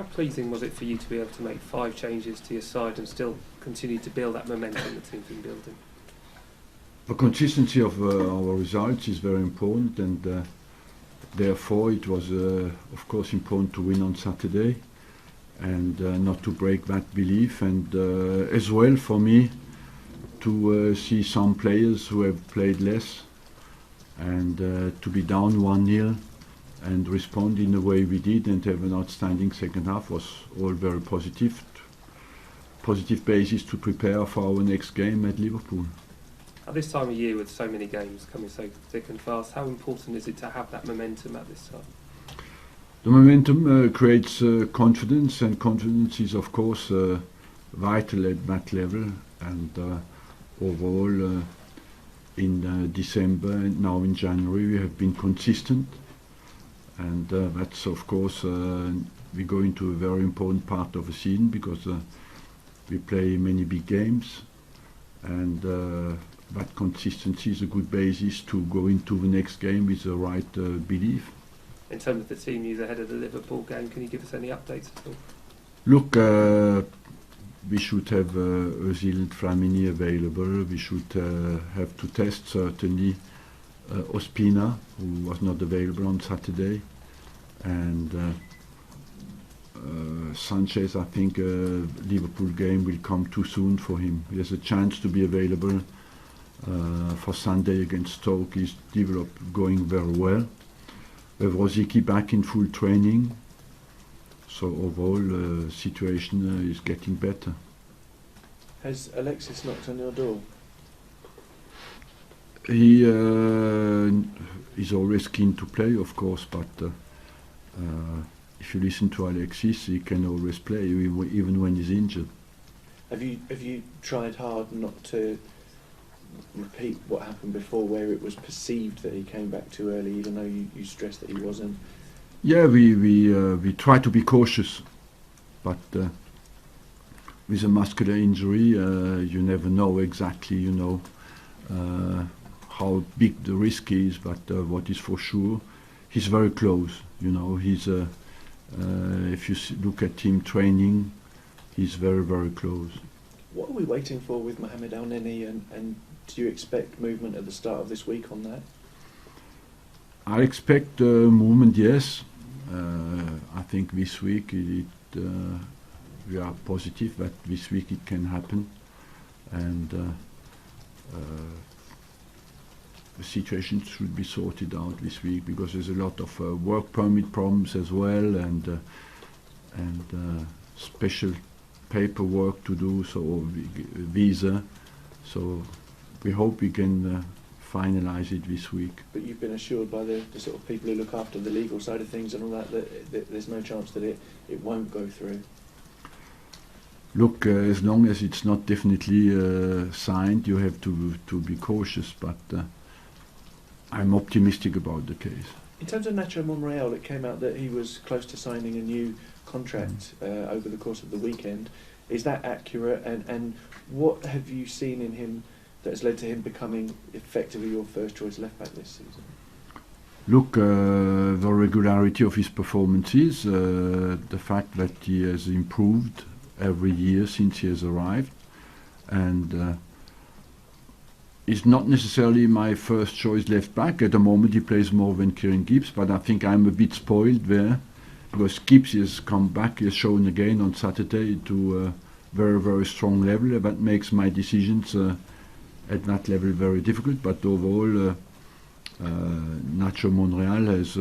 How pleasing was it for you to be able to make 5 changes to your side and still continue to build that momentum the team's been building? The consistency of our results is very important, and therefore it was of course important to win on Saturday and not to break that belief, and as well for me to see some players who have played less and to be down 1-0 and respond in the way we did and have an outstanding second half was all very positive basis to prepare for our next game at Liverpool. At this time of year, with so many games coming so thick and fast, how important is it to have that momentum at this time? The momentum creates confidence, and confidence is of course vital at that level, and overall in December and now in January we have been consistent, and that's of course we go into a very important part of the season because we play many big games, and that consistency is a good basis to go into the next game with the right belief. In terms of the team news ahead of the Liverpool game, can you give us any updates at all? Look, we should have Ozil and Flamini available. We should have to test certainly Ospina, who was not available on Saturday, and Sanchez. I think Liverpool game will come too soon for him. He has a chance to be available for Sunday against Stoke. He's going very well. We have Rosicky back in full training. So overall, situation is getting better. Has Alexis knocked on your door? He is always keen to play, of course, but if you listen to Alexis, he can always play, even when he's injured. Have you tried hard not to repeat what happened before, where it was perceived that he came back too early, even though you stressed that he wasn't? Yeah, we try to be cautious, but with a muscular injury, you never know exactly, how big the risk is. But what is for sure, he's very close. He's if you look at him training, he's very, very close. What are we waiting for with Mohamed Elneny, and do you expect movement at the start of this week on that? I expect movement, yes. I think this week we are positive that this week it can happen, and the situation should be sorted out this week because there's a lot of work permit problems as well, and special paperwork to do, so visa. So we hope we can finalise it this week. But you've been assured by the sort of people who look after the legal side of things and all that there's no chance that it won't go through? Look, as long as it's not definitely signed, you have to be cautious, but I'm optimistic about the case. In terms of Nacho Monreal, it came out that he was close to signing a new contract over the course of the weekend. Is that accurate? And what have you seen in him that has led to him becoming effectively your first choice left back this season? Look, the regularity of his performances, the fact that he has improved every year since he has arrived, and is not necessarily my first choice left back. At the moment he plays more than Kieran Gibbs, but I think I'm a bit spoiled there because Gibbs has come back, he has shown again on Saturday to a very, very strong level. That makes my decisions at that level very difficult, but overall Nacho Monreal has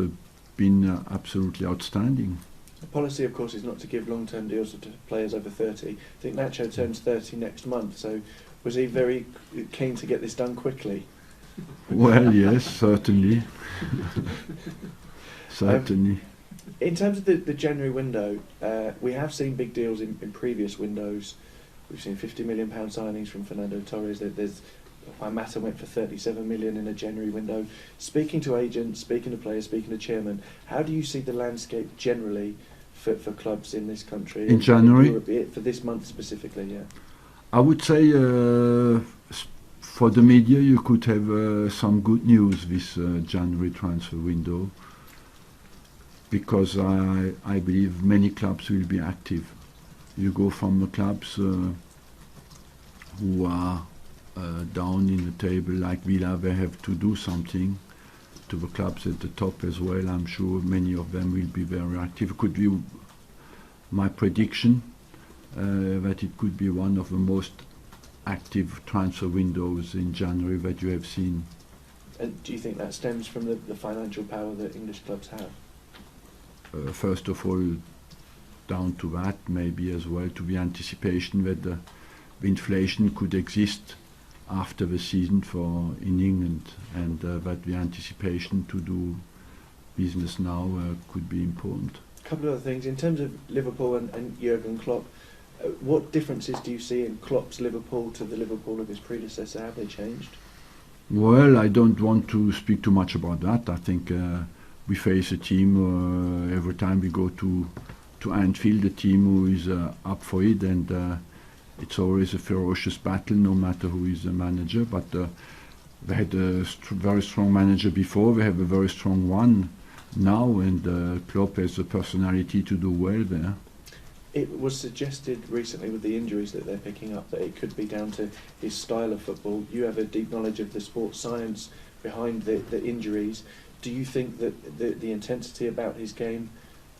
been absolutely outstanding. The policy, of course, is not to give long-term deals to players over 30. I think Nacho turns 30 next month, so was he very keen to get this done quickly? Well, yes, certainly. Certainly. In terms of the January window, we have seen big deals in previous windows. We've seen £50 million signings from Fernando Torres. Mata went for 37 million in a January window. Speaking to agents, speaking to players, speaking to chairman, how do you see the landscape generally for clubs in this country? In January? In Europe, for this month specifically, yeah. I would say for the media you could have some good news this January transfer window. because I believe many clubs will be active. You go from the clubs who are down in the table like Villa, they have to do something, to the clubs at the top as well. I'm sure many of them will be very active. It could be my prediction that it could be one of the most active transfer windows in January that you have seen. And do you think that stems from the financial power that English clubs have? First of all, down to that, maybe as well to the anticipation that the inflation could exist after the season in England, and that the anticipation to do business now could be important. A couple of other things. In terms of Liverpool and Jurgen Klopp, what differences do you see in Klopp's Liverpool to the Liverpool of his predecessor? Have they changed? Well, I don't want to speak too much about that. I think we face a team every time we go to Anfield, a team who is up for it, and it's always a ferocious battle, no matter who is the manager. But they had a very strong manager before. They have a very strong one now, and Klopp has the personality to do well there. It was suggested recently with the injuries that they're picking up that it could be down to his style of football. You have a deep knowledge of the sports science behind the injuries. Do you think that the intensity about his game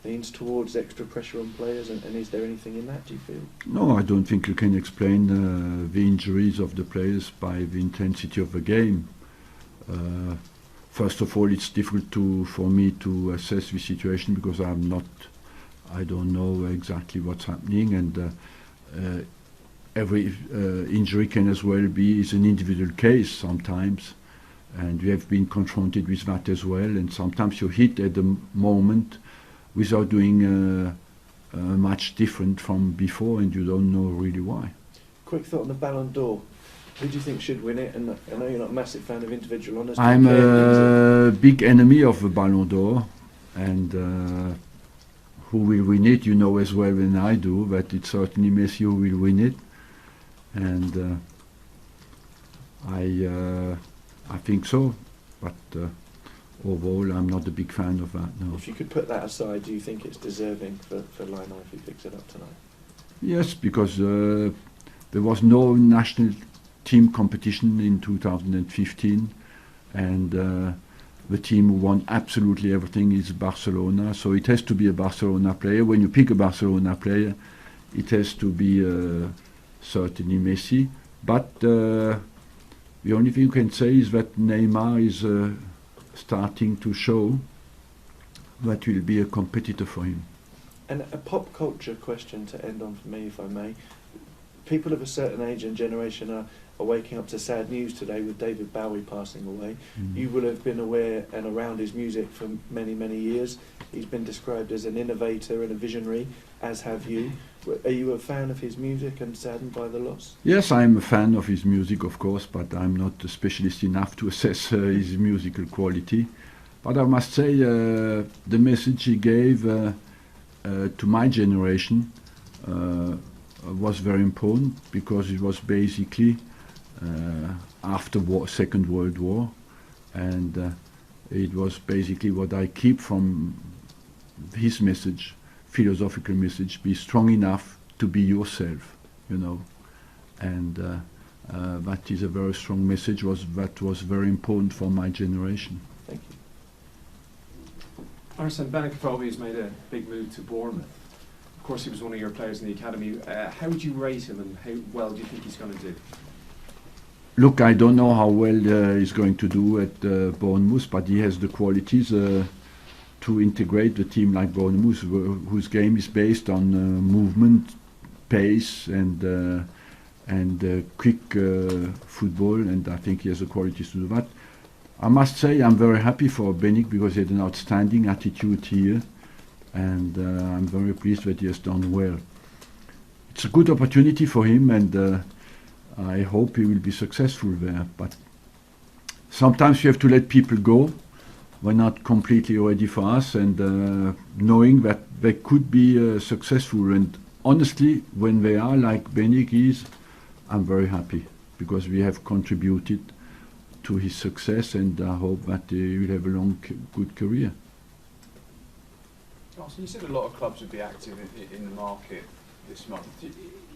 leans towards extra pressure on players, and is there anything in that, do you feel? No, I don't think you can explain the injuries of the players by the intensity of the game. First of all, it's difficult for me to assess the situation because I don't know exactly what's happening, and every injury can as well is an individual case sometimes, and we have been confronted with that as well, and sometimes you hit at the moment without doing much different from before, and you don't know really why. Quick thought on the Ballon d'Or. Who do you think should win it? And I know you're not a massive fan of individual honours. I'm a big enemy of the Ballon d'Or, and who will win it, you know as well than I do, that it's certainly Mesut who will win it, and I think so, but overall I'm not a big fan of that, no. If you could put that aside, do you think it's deserving for Lionel if he picks it up tonight? Yes, because there was no national team competition in 2015, and the team who won absolutely everything is Barcelona, so it has to be a Barcelona player. When you pick a Barcelona player, it has to be certainly Messi. But the only thing you can say is that Neymar is starting to show that will be a competitor for him. And a pop culture question to end on for me, if I may. People of a certain age and generation are waking up to sad news today with David Bowie passing away. You will have been aware and around his music for many, many years. He's been described as an innovator and a visionary, as have you. Are you a fan of his music and saddened by the loss? Yes, I'm a fan of his music, of course, but I'm not a specialist enough to assess his musical quality. But I must say the message he gave to my generation was very important, because it was basically after Second World War, and it was basically what I keep from his message, philosophical message: be strong enough to be yourself, you know. And that is a very strong message, that was very important for my generation. Thank you. Arsene, Benik Afobe has made a big move to Bournemouth. Of course, he was one of your players in the academy. How would you rate him, and how well do you think he's going to do? Look, I don't know how well he's going to do at Bournemouth, but he has the qualities to integrate the team like Bournemouth, whose game is based on movement, pace, and quick football, and I think he has the qualities to do that. I must say I'm very happy for Benik, because he had an outstanding attitude here, and I'm very pleased that he has done well. It's a good opportunity for him, and I hope he will be successful there. But sometimes you have to let people go. We're not completely ready for us, and knowing that they could be successful. And honestly, when they are like Benik is, I'm very happy, because we have contributed to his success, and I hope that he will have a long, good career. Arsene, you said a lot of clubs would be active in the market this month.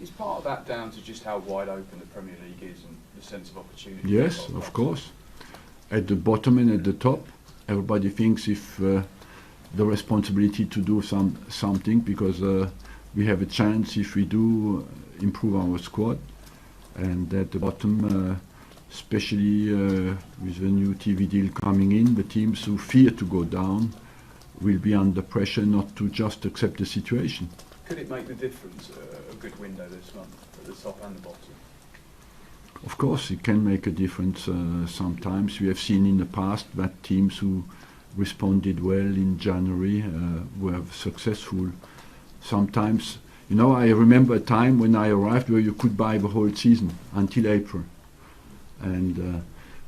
Is part of that down to just how wide open the Premier League is and the sense of opportunity? Yes, of course. At the bottom and at the top, everybody thinks if the responsibility to do something because we have a chance if we do improve our squad. And at the bottom, especially with the new TV deal coming in, the teams who fear to go down will be under pressure not to just accept the situation. Could it make the difference, a good window this month, at the top and the bottom? Of course, it can make a difference sometimes. We have seen in the past that teams who responded well in January were successful. Sometimes, you know, I remember a time when I arrived where you could buy the whole season until April. And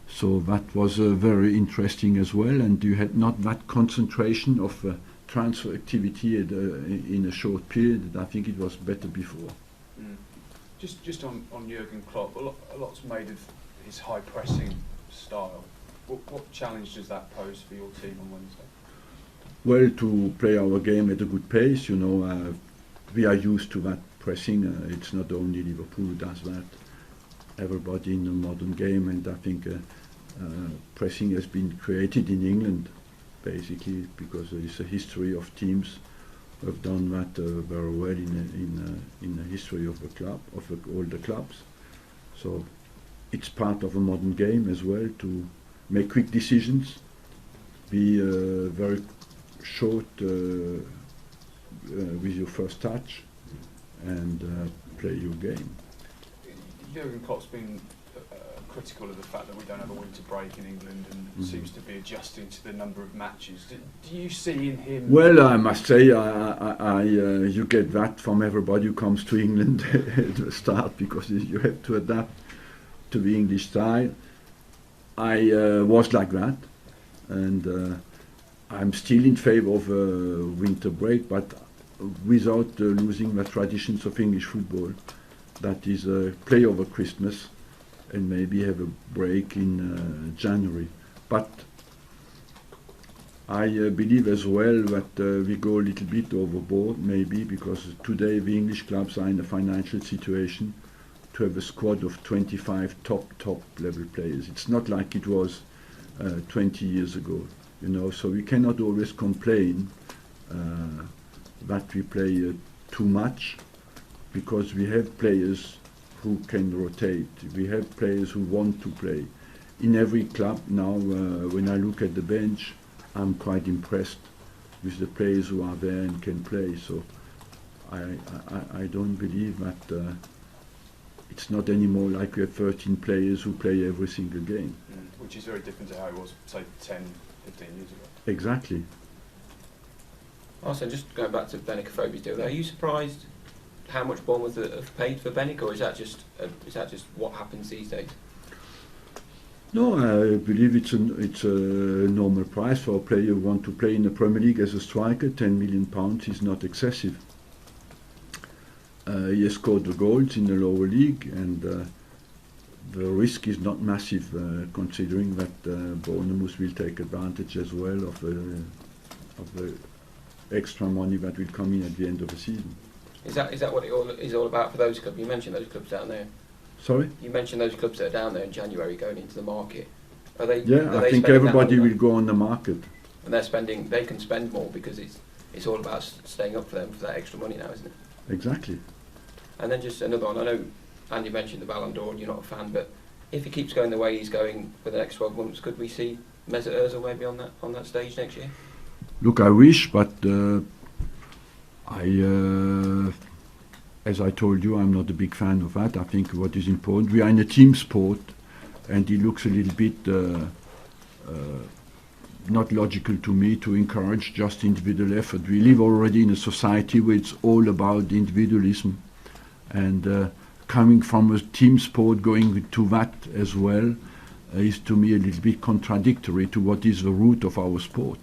so that was very interesting as well, and you had not that concentration of transfer activity in a short period. I think it was better before. Mm. Just on Jurgen Klopp, a lot's made of his high pressing style. What challenge does that pose for your team on Wednesday? Well, to play our game at a good pace, you know, we are used to that pressing. It's not only Liverpool who does that. Everybody in the modern game, and I think pressing has been created in England basically because there is a history of teams who have done that very well in the history of the club, of all the clubs. So it's part of a modern game as well to make quick decisions, be very short with your first touch, and play your game. Jurgen Klopp's been critical of the fact that we don't have a winter break in England and seems to be adjusting to the number of matches. Do you see in him... Well, I must say, you get that from everybody who comes to England at the start because you have to adapt to the English style. I was like that, and I'm still in favour of a winter break, but without losing the traditions of English football. That is play over Christmas and maybe have a break in January. But I believe as well that we go a little bit overboard maybe because today the English clubs are in a financial situation to have a squad of 25 top level players. It's not like it was 20 years ago, you know, so we cannot always complain that we play too much, because we have players who can rotate. We have players who want to play. In every club now, when I look at the bench, I'm quite impressed with the players who are there and can play. So I don't believe that it's not anymore like we have 13 players who play every single game. Which is very different to how it was, say, 10, 15 years ago. Exactly. Also, just going back to Benik Afobe's deal there, are you surprised how much Bournemouth have paid for Benik, or is that just what happens these days? No, I believe it's a normal price for a player who want to play in the Premier League as a striker. £10 million is not excessive. He has scored the goals in the lower league, and the risk is not massive, considering that Bournemouth will take advantage as well of the extra money that will come in at the end of the season. Is that what it is all about for those clubs? You mentioned those clubs down there. Sorry? You mentioned those clubs that are down there in January going into the market. Are they? Yeah, are I they think everybody will go on the market. And they can spend more because it's all about staying up for them for that extra money now, isn't it? Exactly. And then just another one. I know Andy mentioned the Ballon D'Or and you're not a fan, but if he keeps going the way he's going for the next 12 months, could we see Mesut Ozil maybe on that stage next year? Look, I wish, but as I told you, I'm not a big fan of that. I think what is important, we are in a team sport, and it looks a little bit not logical to me to encourage just individual effort. We live already in a society where it's all about individualism, and coming from a team sport going to that as well is to me a little bit contradictory to what is the root of our sport.